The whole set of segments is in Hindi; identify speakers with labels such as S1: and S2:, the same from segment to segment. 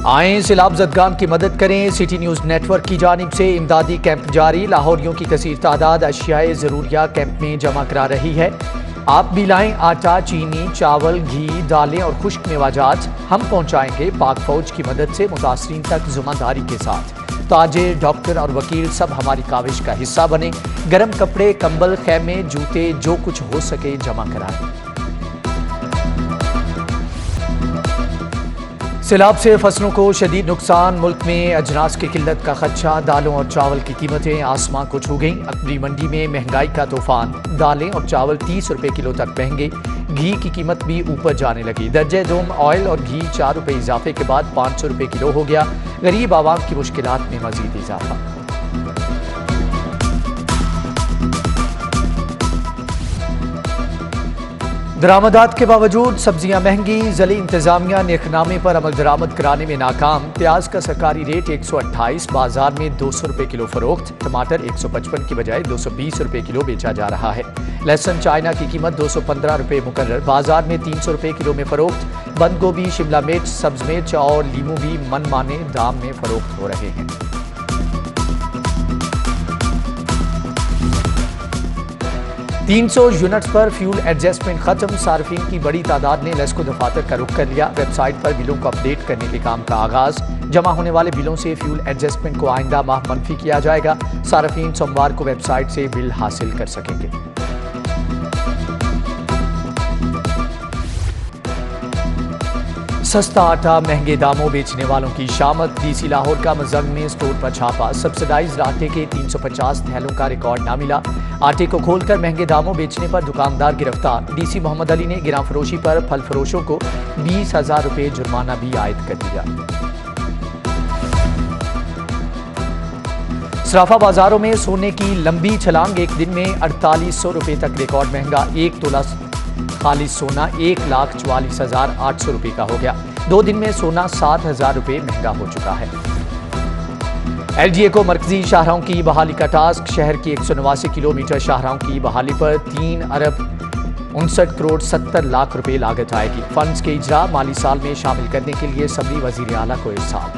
S1: आए सैलाब ज़दगान की मदद करें। सिटी न्यूज़ नेटवर्क की जानिब से इमदादी कैंप जारी। लाहौरियों की कसीर तादाद अशियाए ज़रूरिया कैंप में जमा करा रही है। आप भी लाएं आटा, चीनी, चावल, घी, दालें और खुश्क मेवाजात। हम पहुँचाएंगे पाक फौज की मदद से मुतासरीन तक ज़िम्मेदारी के साथ। ताजिर, डॉक्टर और वकील सब हमारी काविश का हिस्सा बने। गर्म कपड़े, कंबल, खैमे, जूते, जो कुछ हो सके जमा कराएं। सैलाब से फसलों को शदीद नुकसान। मुल्क में अजनास की किल्लत का खदशा। दालों और चावल की कीमतें आसमां को छू गईं। अकबरी मंडी में महंगाई का तूफान। दालें और चावल 30 रुपए किलो तक महंगे। घी की कीमत भी ऊपर जाने लगी। दर्जे दोम ऑयल और घी 4 रुपए इजाफे के बाद 500 रुपए किलो हो गया। गरीब आवाम की मुश्किलात में मजीद इजाफा। दरामदात के बावजूद सब्जियां महंगी। ज़िली इंतजामिया नेकनामे पर अमल दरामद कराने में नाकाम। प्याज का सरकारी रेट 128, बाजार में 200 रुपए किलो फरोख्त। टमाटर 155 की बजाय 220 रुपए किलो बेचा जा रहा है। लहसुन चाइना की कीमत 215 रुपए मुकर्रर, बाजार में 300 रुपए किलो में फरोख्त। बंद गोभी, शिमला मिर्च, सब्ज मिर्च और लीमू भी मनमाने दाम में फरोख्त हो रहे हैं। तीन 300 यूनिट्स पर फ्यूल एडजस्टमेंट खत्म। सार्फिन की बड़ी तादाद ने लेस्को दफातर का रुख कर लिया। वेबसाइट पर बिलों को अपडेट करने के काम का आगाज। जमा होने वाले बिलों से फ्यूल एडजस्टमेंट को आइंदा माह मनफी किया जाएगा। सार्फिन सोमवार को वेबसाइट से बिल हासिल कर सकेंगे। सस्ता आटा महंगे दामों बेचने वालों की शामत। डीसी लाहौर का मजंग में स्टोर पर छापा। सब्सिडाइज्ड आटे के 350 थैलों का रिकॉर्ड ना मिला। आटे को खोलकर महंगे दामों बेचने पर दुकानदार गिरफ्तार। डीसी मोहम्मद अली ने गिरा फरोशी पर फल फरोशों को 20,000 रुपए जुर्माना भी आयद कर दिया। सराफा बाजारों में सोने की लंबी छलांग। एक दिन में 4800 रुपए तक रिकॉर्ड महंगा। 1 तोला खालिस सोना 1,44,800 रुपए का हो गया। 2 दिन में सोना 7,000 रुपए महंगा हो चुका है। LGA को मरकजी शाहराहों की बहाली का टास्क। शहर की 189 किलोमीटर शाहराहों की बहाली पर 3 अरब 59 करोड़ 70 लाख रुपए लागत आएगी। फंड्स के इजरा माली साल में शामिल करने के लिए सबरी वजीर आला को इरसाल।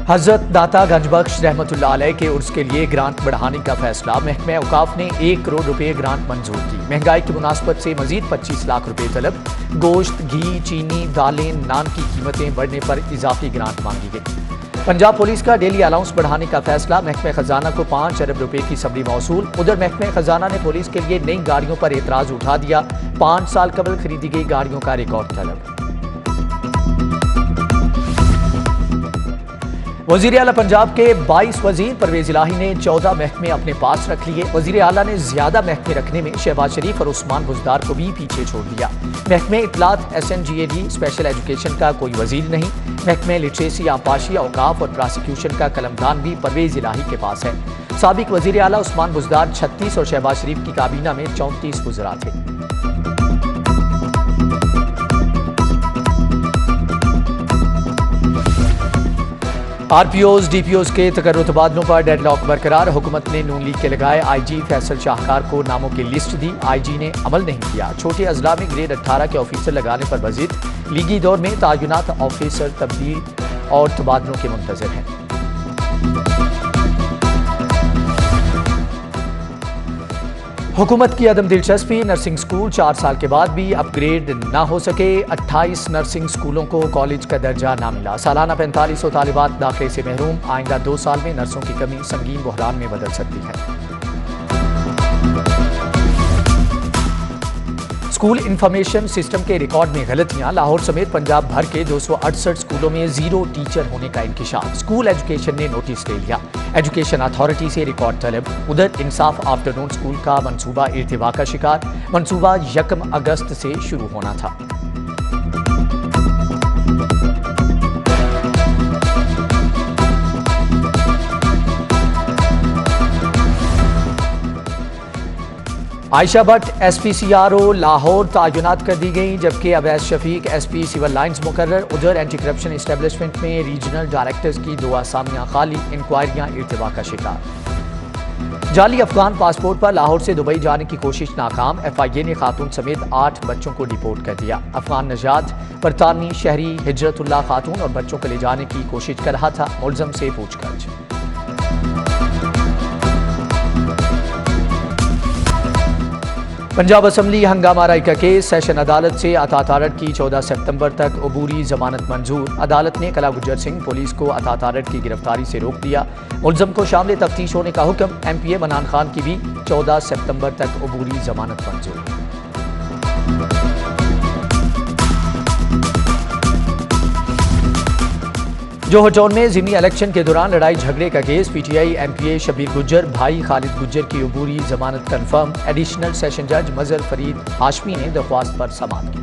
S1: हजरत दाता गंजबख्श रहमतुल्लाह अलैह के उर्स के लिए ग्रांट बढ़ाने का फैसला। महकमे औकाफ ने 1 करोड़ रुपए ग्रांट मंजूर की। महंगाई की मुनासबत से मजीद 25 लाख रुपए तलब। गोश्त, घी, चीनी, दालें, नान की कीमतें बढ़ने पर इजाफी ग्रांट मांगी गई। पंजाब पुलिस का डेली अलाउंस बढ़ाने का फैसला। महकमे खजाना को 5 अरब रुपए की सबरी मौसूल। उधर महकमे खजाना ने पुलिस के लिए नई गाड़ियों पर एतराज उठा दिया। 5 साल कबल खरीदी गई गाड़ियों का रिकॉर्ड तलब। वजीर आला पंजाब के 22 वजीर। परवेज इलाही ने 14 महकमे अपने पास रख लिए। वजीर आला ने ज्यादा महकमे रखने में शहबाज शरीफ और उस्मान बुजदार को भी पीछे छोड़ दिया। महकमे इत्तलात, SNGAD, स्पेशल एजुकेशन का कोई वजीर नहीं। महकमे लिटरेसी, आपाशी, औकाफ और प्रोसिक्यूशन का कलमदान भी परवेज इलाही के पास है। साबिक वजीर आला उस्मान बुजदार 36 और शहबाज शरीफ की काबीना में 34 वज़रा थे। RPOs, DPOs के तकर्रुर तबादलों पर डेडलॉक बरकरार। हुकूमत ने नून लीग के लगाए IG फैसल शाहकार को नामों की लिस्ट दी। IG ने अमल नहीं किया। छोटे अजला में ग्रेड 18 के ऑफिसर लगाने पर वजीद। लीगी दौर में तायुनात ऑफिसर तब्दील और तबादलों के मुंतजर हैं। हुकूमत की अदम दिलचस्पी। नर्सिंग स्कूल 4 साल के बाद भी अपग्रेड ना हो सके। 28 नर्सिंग स्कूलों को कॉलेज का दर्जा ना मिला। सालाना 4500 तालिबात दाखिले से महरूम। आइंदा 2 साल में नर्सों की कमी संगीन बहरान में बदल सकती है। स्कूल इंफॉर्मेशन सिस्टम के रिकॉर्ड में गलतियां। लाहौर समेत पंजाब भर के 268 स्कूलों में 0 टीचर होने का इंकिशाफ। स्कूल एजुकेशन ने नोटिस ले लिया। एजुकेशन अथॉरिटी से रिकॉर्ड तलब। उधर इंसाफ आफ्टरनून स्कूल का मंसूबा इर्तिवा का शिकार। मंसूबा 1 अगस्त से शुरू होना था। आयशा भट्ट SPCRO लाहौर तायुनात कर दी गई, जबकि Awais Shafiq SP civil lines मुकर्रर। उधर एंटी करप्शन एस्टेब्लिशमेंट में रीजनल डायरेक्टर्स की 2 असामियां खाली। इंक्वायरियां इर्तिवा का शिकार। जाली अफगान पासपोर्ट पर लाहौर से दुबई जाने की कोशिश नाकाम। FIA ने खातून समेत 8 बच्चों को डिपोर्ट कर दिया। अफगान नजात बरतानी शहरी हिजरतुल्लाह खातून और बच्चों को ले जाने की कोशिश कर रहा था। मुलजम से पूछताछ। पंजाब असम्बली हंगामा राय का केस। सेशन अदालत से अता तारड़ की 14 सितंबर तक अबूरी जमानत मंजूर। अदालत ने कला गुज्जर सिंह पुलिस को अता तारड़ की गिरफ्तारी से रोक दिया। मुलजम को शामिल तफ्तीश होने का हुक्म। MPA मनान खान की भी 14 सितंबर तक अबूरी जमानत मंजूर। जोहर टाउन में ज़िमनी इलेक्शन के दौरान लड़ाई झगड़े का केस। PTI MPA शबीर गुज्जर भाई खालिद गुज्जर की अबूरी जमानत कन्फर्म। एडिशनल सेशन जज मजहर फरीद हाशमी ने दरख्वास्त पर समाअत की।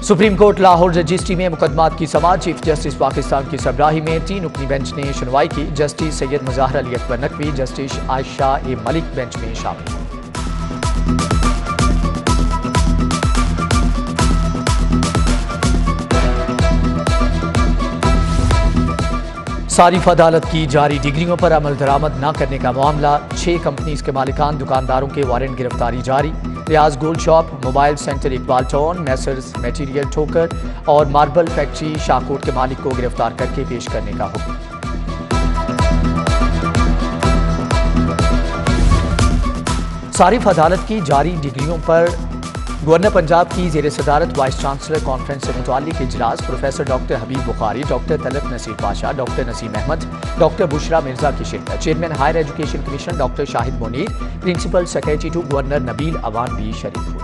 S1: सुप्रीम कोर्ट लाहौर रजिस्ट्री में मुकदमात की समाअत। चीफ जस्टिस पाकिस्तान की सरबराही में 3 रुकनी बेंच ने सुनवाई की। जस्टिस सैयद मुज़ाहर अली अकबर नकवी, जस्टिस आयशा ए मलिक बेंच में शामिल। सारिफ अदालत की जारी डिग्रियों पर अमल दरामद न करने का मामला। 6 कंपनीज के मालिकान दुकानदारों के वारंट गिरफ्तारी जारी। Riaz gold shop, mobile centre Iqbal town, messrs material Thokar और मार्बल फैक्ट्री शाहकोट के मालिक को गिरफ्तार करके पेश करने का हुक्म। सारिफ अदालत की जारी डिग्रियों पर गवर्नर पंजाब की ज़ेर सदारत वाइस चांसलर कॉन्फ्रेंस से मुताल्लिक इजलास। Professor doctor Habib Bukhari, doctor Talat Naseer Pasha, doctor Naseem Ahmad, doctor Bushra Mirza की शिरकत। Chairman higher education commission doctor Shahid Munir, principal secretary to governor Nabeel Awan भी शरीक हुए।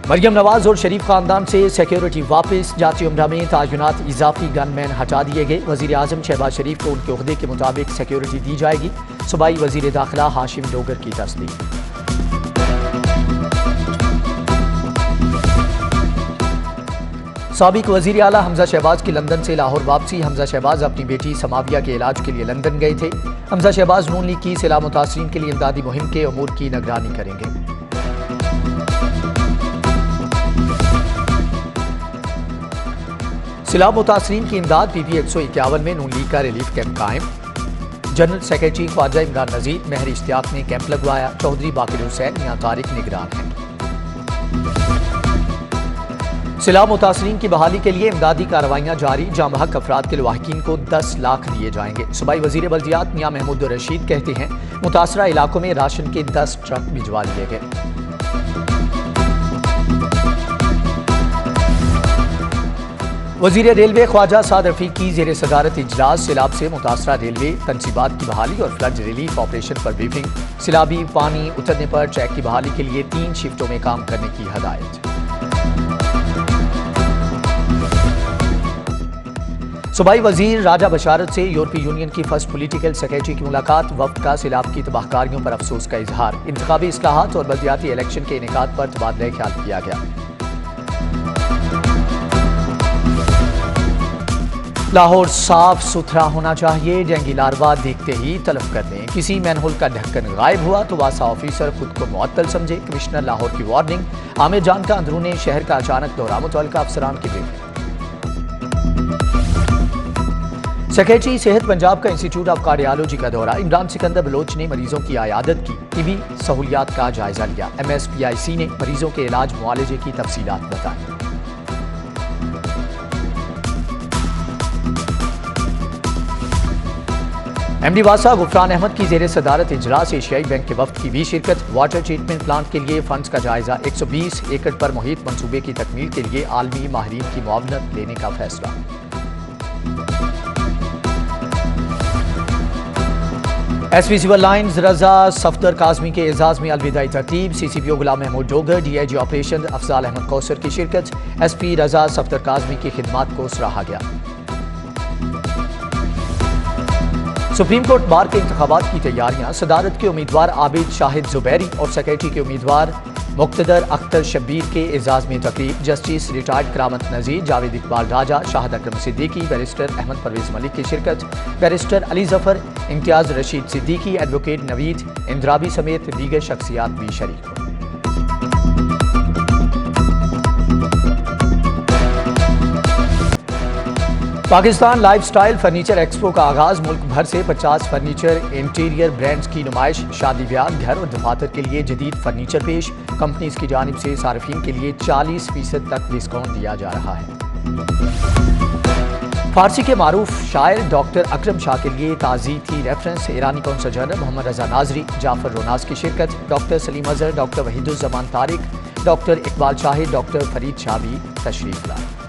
S1: मरियम नवाज और शरीफ खानदान से सिक्योरिटी वापस। जाती उम्रा में तायुनात इजाफी गनमैन हटा दिए गए। वजीर आजम शहबाज शरीफ को उनके ओहदे के मुताबिक सिक्योरिटी दी जाएगी। सूबाई वजीर दाखिला हाशिम डोगर की तस्दीक। साबिक वजीर आला हमजा शहबाज की लंदन से लाहौर वापसी। हमजा शहबाज अपनी बेटी समाविया के इलाज के लिए लंदन गए थे। हमजा शहबाज नून लीग की सैलाब मुतासरीन के लिए इमदादी मुहिम के अमूर की निगरानी करेंगे। सैलाब मुतासरीन की इमदाद PP 151 में नून लीग का रिलीफ कैंप कायम। जनरल सेक्रेटरी ख्वाजा इमरान नजीर महर इश्तियाक ने कैंप लगवाया। चौधरी बाकिर हुसैन मियां तारिक निगरान हैं। सैलाब मुतासरीन की बहाली के लिए इमदादी कार्रवाइयां जारी। जामहक अफराद के लवाहिकीन को 10 लाख दिए जाएंगे। सूबाई वजीर बल्दियात मियां महमूद रशीद कहते हैं मुतासरा इलाकों में राशन के 10 ट्रक भिजवा दिए गए। वजीर रेलवे ख्वाजा साद रफीक की ज़ेर सदारत इजलास। सैलाब से मुतासरा रेलवे तनसीबात की बहाली और फ्लड रिलीफ ऑपरेशन पर ब्रीफिंग। सैलाबी पानी उतरने पर ट्रैक की बहाली के लिए 3 शिफ्टों में काम करने की हदायत। सूबाई वजीर राजा बशारत से यूरोपीय यूनियन की फर्स्ट पॉलिटिकल सेक्रेटरी की मुलाकात। वफ्द का सैलाब की तबाहकारियों पर अफसोस का इजहार। इंतखाबी इस्लाहात और बल्दियाती इलेक्शन के इनेकाद पर तबादला ख्याल किया गया। लाहौर साफ सुथरा होना चाहिए। डेंगू लार्वा देखते ही तलब कर दें। किसी मैनहोल का ढक्कन गायब हुआ तो वासा ऑफिसर खुद को मुअत्तल समझे। कमिश्नर लाहौर की वार्निंग। आमिर जान का अंदरूनी शहर का अचानक दौरा। मुतल्लिका अफसरान की ब्रीफिंग। सेक्रेटरी सेहत पंजाब का इंस्टीट्यूट ऑफ कार्डियोलॉजी का दौरा। इमरान सिकंदर बलोच ने मरीजों की आयादत की। टीबी सहूलियात का जायजा लिया। MSPIC ने मरीजों के इलाज मुआलजे की तफसीलात बताई। MD वासा गुफरान अहमद की ज़ेर सदारत इजलास। एशियाई बैंक के वफ्द की भी शिरकत। वाटर ट्रीटमेंट प्लांट के लिए फंड्स का जायजा। 120 एकड़ पर मुहित मंसूबे की तकमील के लिए आलमी माहिरीन की मुआवनत लेने का फैसला। SP सिविल लाइन्स रजा सफदर काजमी के एजाज में अलविदाई तरतीब। CCPO गुलाम महमूद डोगर, DIG ऑपरेशन अफजाल अहमद कौसर की शिरकत। SP रजा सफदर काजमी की खिदमात को सराहा गया। सुप्रीम कोर्ट बार के इंतखाबात की तैयारियां। सदारत के उम्मीदवार आबिद शाहिद जुबैरी और सेक्रेटरी के उम्मीदवार मुक्तदर अख्तर शब्बीर के एजाज में तकरीब। जस्टिस रिटायर्ड करामत नजीर, जावेद इकबाल राजा, शाहिद अकरम सिद्दीकी, बैरिस्टर अहमद परवेज मलिक की शिरकत। बैरिस्टर अली जफर, इम्तियाज रशीद सिद्दीकी, एडवोकेट नवीद इंद्राबी समेत दीगर शख्सियात भी शरीक हुए। पाकिस्तान लाइफस्टाइल फर्नीचर एक्सपो का आगाज। मुल्क भर से 50 फर्नीचर इंटीरियर ब्रांड्स की नुमाइश। शादी ब्याह, घर और दफातर के लिए जदीद फर्नीचर पेश। कंपनीज की जानिब से सार्फिन के लिए 40% तक डिस्काउंट दिया जा रहा है। फारसी के मारूफ शायर डॉक्टर अकरम शाह के लिए ताज़ी थी रेफरेंस। ईरानी consul general Mohammad Raza Nazari, Jafar Ronas की शिरकत। Doctor Saleem Azhar, doctor Waheeduzzaman Tariq, doctor Iqbal Shahid, doctor Farid Shah भी तशरीफ लाए।